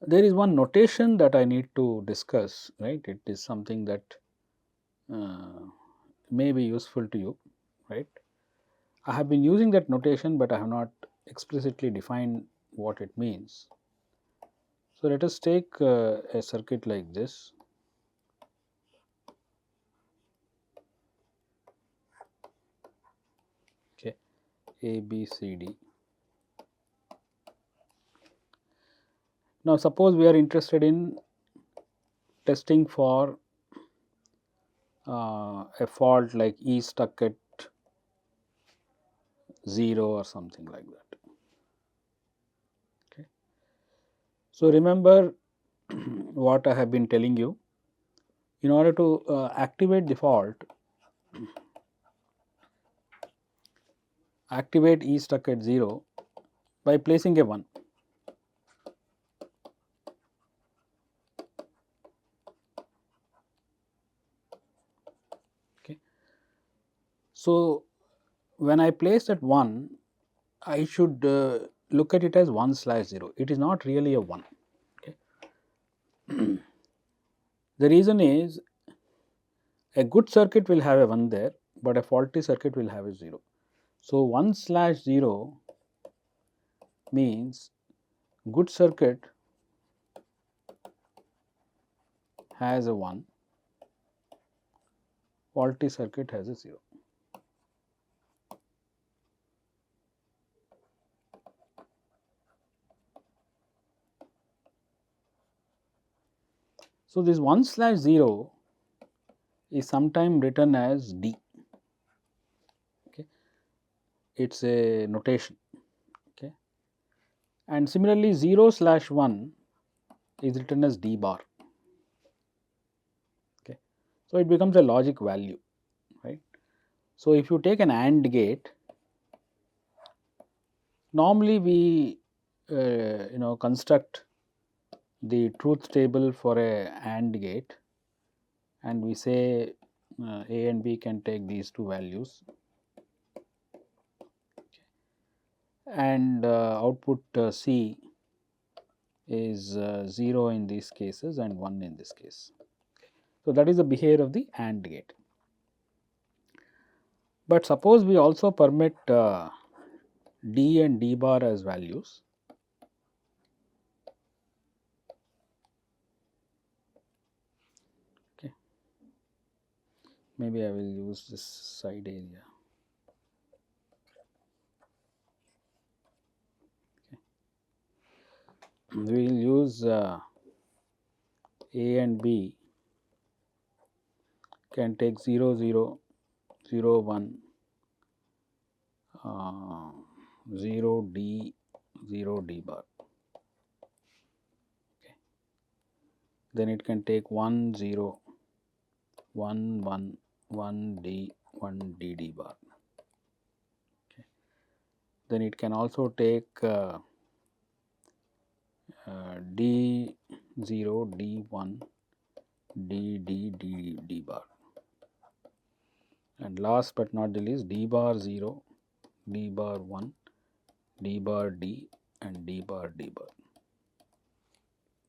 There is one notation that I need to discuss, right? It is something that uh, may be useful to you, right? I have been using that notation, but I have not explicitly defined what it means. So, let us take a circuit like this. Okay, A, B, C, D. Now, suppose we are interested in testing for a fault like E stuck at 0 or something like that. Okay. So, remember what I have been telling you. In order to activate the fault, activate E stuck at 0 by placing a 1. Okay. So, when I place that 1, I should look at it as 1/0. It is not really a 1. Okay. The reason is a good circuit will have a 1 there, but a faulty circuit will have a 0. So, 1/0 means good circuit has a 1, faulty circuit has a 0. So, this 1/0 is sometimes written as D. Okay. It is a notation. Okay. And similarly, 0/1 is written as D bar. Okay. So, it becomes a logic value, right. So, if you take an AND gate, normally we construct the truth table for a AND gate, and we say A and B can take these two values, and output C is 0 in these cases and 1 in this case. So, that is the behavior of the AND gate. But suppose we also permit D and D bar as values. Okay. Maybe I will use this side area. We will use A and B can take 0, 0, 0, 1, 0 D, 0 D bar. Okay. Then it can take 1, 0, 1, 1, 1 D, 1 D D bar. Okay. Then it can also take D 0, D 1, D D D D bar, and last but not the least D bar 0, D bar 1, D bar D, and D bar D bar.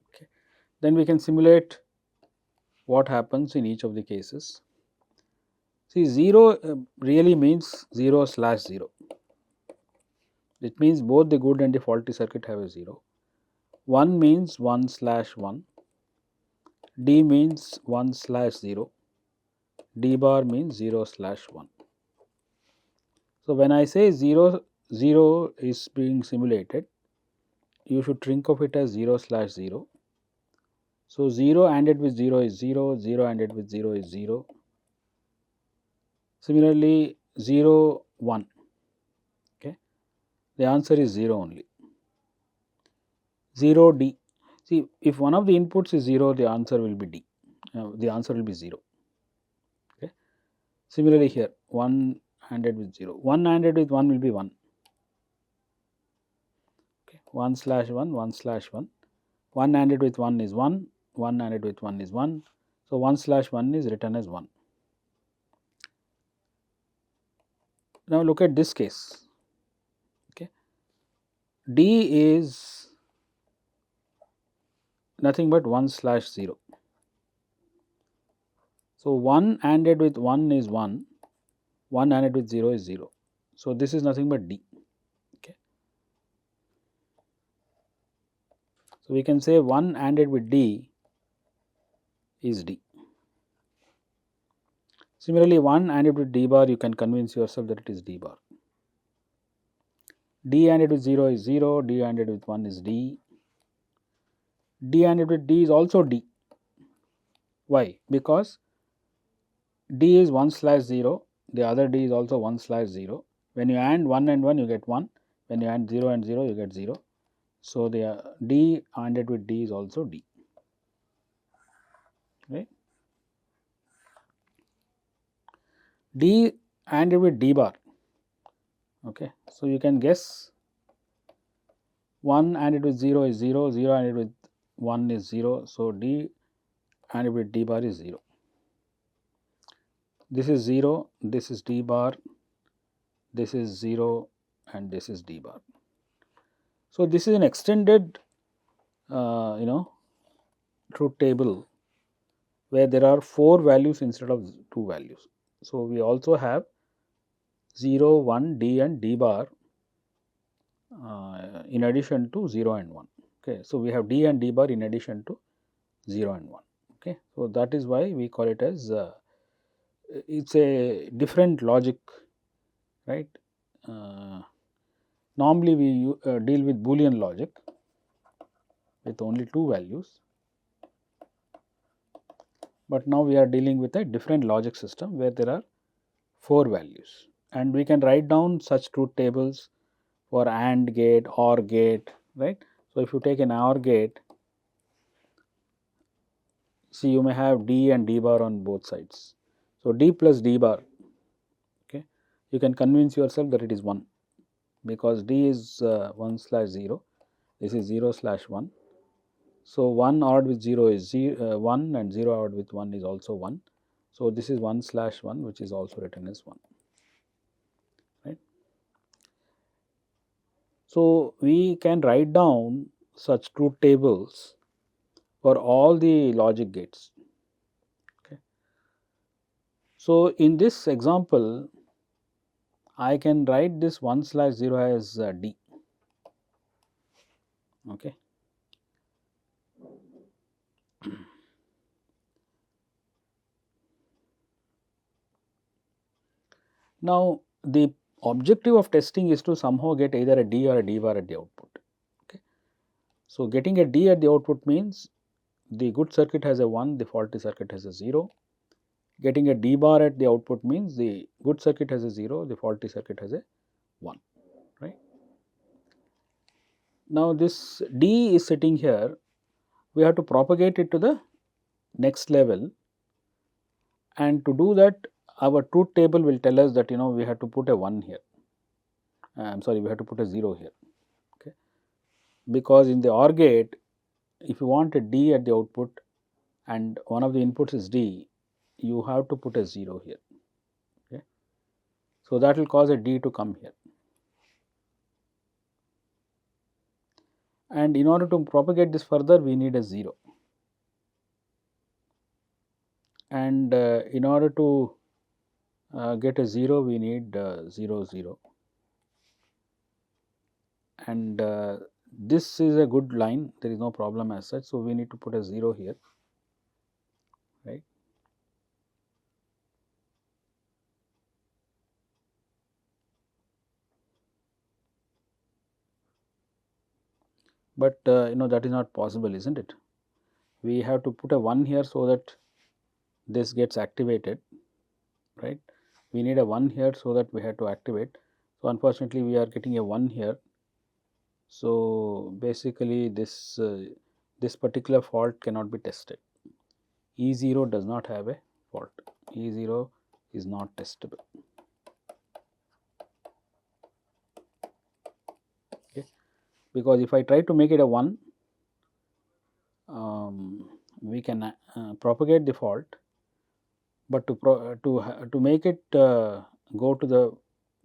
Okay. Then we can simulate what happens in each of the cases. See, 0 really means 0/0. It means both the good and the faulty circuit have a 0. 1 means 1/1. D means 1/0. D bar means 0/1. So, when I say 0, 0 is being simulated, you should think of it as 0/0. So, 0 ANDed with 0 is 0, 0 ANDed with 0 is 0. Similarly, 0, 1, okay. The answer is 0 only. 0 D. See, if one of the inputs is 0, the answer will be D. The answer will be 0. Okay. Similarly, here 1 ANDed with 0. 1 ANDed with 1 will be 1. Okay. 1/1, 1/1. 1 ANDed with 1 is 1. 1 ANDed with 1 is 1. So, 1/1 is written as 1. Now, look at this case. Okay. D is nothing but 1/0. So 1 ANDed with 1 is 1, 1 ANDed with 0 is 0. So this is nothing but D. Okay. So we can say 1 ANDed with D is D. Similarly, 1 ANDed with D bar, you can convince yourself that it is D bar. D ANDed with 0 is 0, D ANDed with 1 is D. D ANDed with D is also D. Why? Because D is 1/0, the other D is also 1/0. When you AND 1 and 1, you get 1. When you AND 0 and 0, you get 0. So the D ANDed with D is also D. Right? D ANDed with D bar. Okay. So you can guess 1 ANDed with 0 is 0, 0 ANDed with 1 is 0. So D ANDed with D bar is 0. This is 0, this is D bar, this is 0 and this is D bar. So this is an extended truth table where there are 4 values instead of 2 values. So we also have 0, 1, D and D bar in addition to 0 and 1. Okay. So we have D and D bar in addition to 0 and 1. Okay. So that is why we call it as it's a different logic, right. Normally we deal with Boolean logic with only 2 values, but now we are dealing with a different logic system where there are 4 values, and we can write down such truth tables for AND gate, OR gate, right. So if you take an OR gate, see, you may have D and D bar on both sides. So D plus D bar, okay, you can convince yourself that it is 1, because D is 1/0, this is 0/1. So 1 ORed with 0 is 1 and 0 ORed with 1 is also 1. So this is 1/1, which is also written as 1, right. So we can write down such truth tables for all the logic gates. Okay. So in this example, I can write this 1/0 as D. Okay. Now the objective of testing is to somehow get either a D or a D bar at the output. Okay. So getting a D at the output means the good circuit has a 1, the faulty circuit has a 0. Getting a D bar at the output means the good circuit has a 0, the faulty circuit has a 1, right. Now this D is sitting here, we have to propagate it to the next level, and to do that our truth table will tell us that we have to put a 1 here, I am sorry, we have to put a 0 here, okay, because in the OR gate, if you want a D at the output and one of the inputs is D, you have to put a 0 here, okay. So that will cause a D to come here, and in order to propagate this further, we need a 0, and in order to get a 0, we need 0 0, and this is a good line, there is no problem as such. So we need to put a 0 here, right. But that is not possible, isn't it? We have to put a 1 here so that this gets activated, right. We need a 1 here so that we have to activate. So unfortunately we are getting a 1 here. So basically this this particular fault cannot be tested. E0 does not have a fault, E0 is not testable, okay. Because if I try to make it a 1, we can propagate the fault, but to make it go to the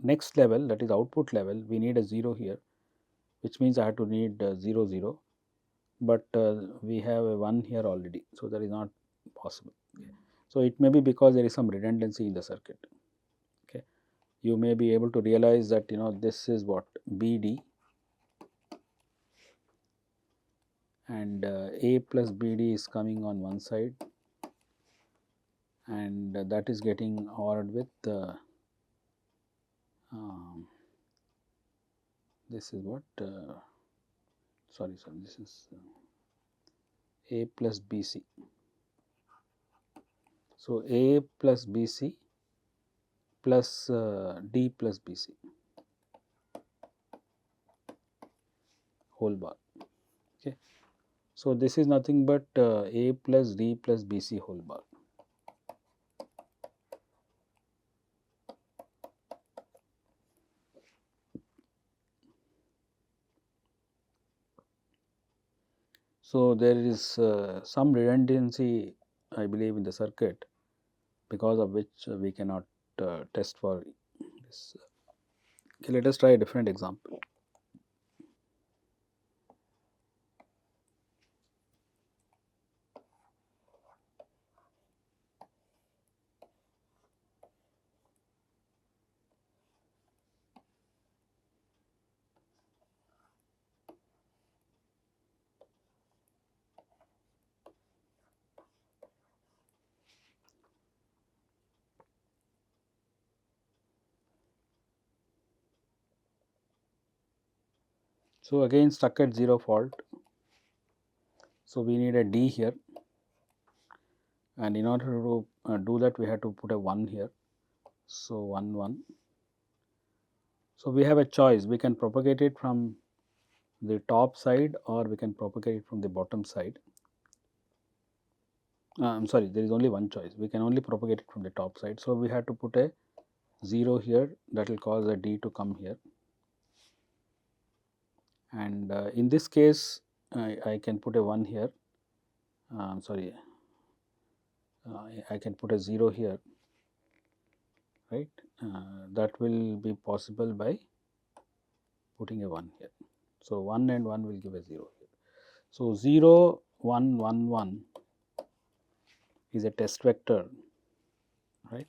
next level, that is output level, we need a 0 here, which means I have to need 0 0. but we have a 1 here already, so that is not possible. Okay. So, it may be because there is some redundancy in the circuit. Okay. You may be able to realize that this is what BD, and A plus BD is coming on one side, and that is getting ORed with this is what sorry, this is A plus BC. So, A plus BC plus D plus BC whole bar. Okay. So, this is nothing but A plus D plus BC whole bar. So, there is some redundancy, I believe, in the circuit, because of which we cannot test for this. Okay, let us try a different example. So, again stuck at 0 fault. So, we need a D here, and in order to do that, we have to put a 1 here. So, 1 1. So, we have a choice, we can propagate it from the top side or we can propagate it from the bottom side. I am sorry, there is only one choice, we can only propagate it from the top side. So, we have to put a 0 here, that will cause a D to come here, and in this case I can put a 1 here, sorry, I can put a 0 here, right. That will be possible by putting a 1 here. So, 1 and 1 will give a 0 here. So, 0 1 1 1 is a test vector, right,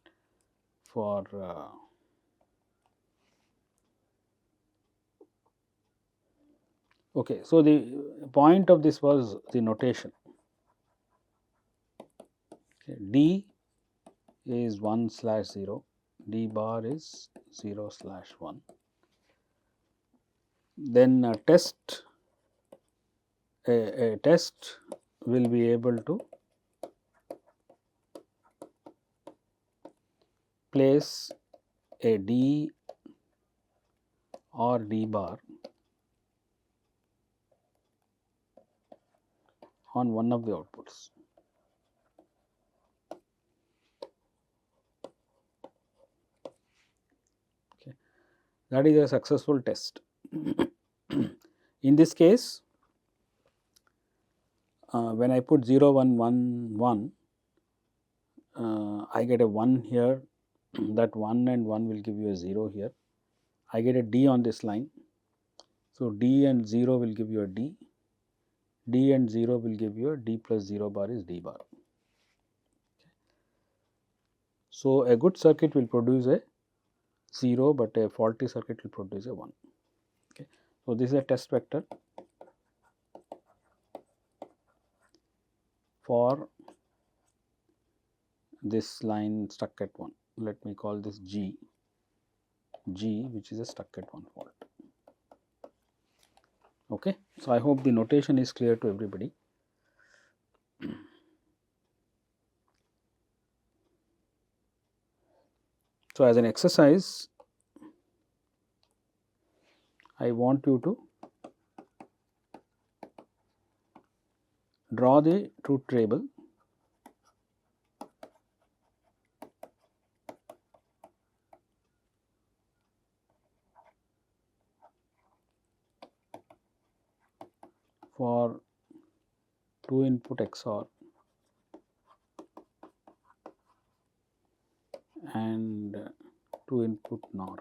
for okay. So, the point of this was the notation. Okay. D is 1 slash 0, D bar is 0 slash 1. Then a test will be able to place a D or D bar on one of the outputs. Okay. That is a successful test. In this case, when I put 0 1 1 1, I get a 1 here, that 1 and 1 will give you a 0 here. I get a D on this line. So, D and 0 will give you a D, D and 0 will give you a D plus 0 bar is D bar. So, a good circuit will produce a 0, but a faulty circuit will produce a 1. Okay. So, this is a test vector for this line stuck at 1. Let me call this G, which is a stuck at 1 fault. Okay. So, I hope the notation is clear to everybody. So, as an exercise, I want you to draw the truth table for 2 input XOR and 2 input NOR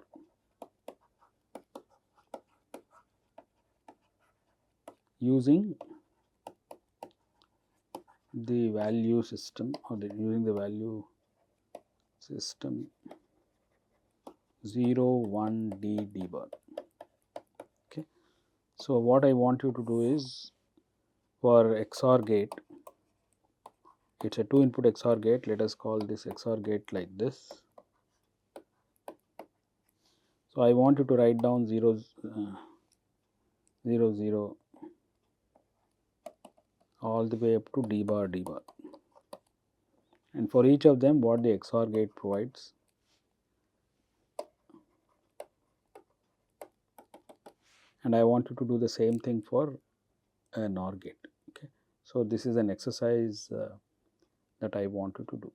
using the value system or using the value system 0 1 d bar. Okay. So what I want you to do is, for XOR gate, it's a 2 input XOR gate. Let us call this XOR gate like this. So I want you to write down 0 0 all the way up to d bar, and for each of them what the XOR gate provides. And I want you to do the same thing for a NOR gate. Okay. So this is an exercise that I want you to do.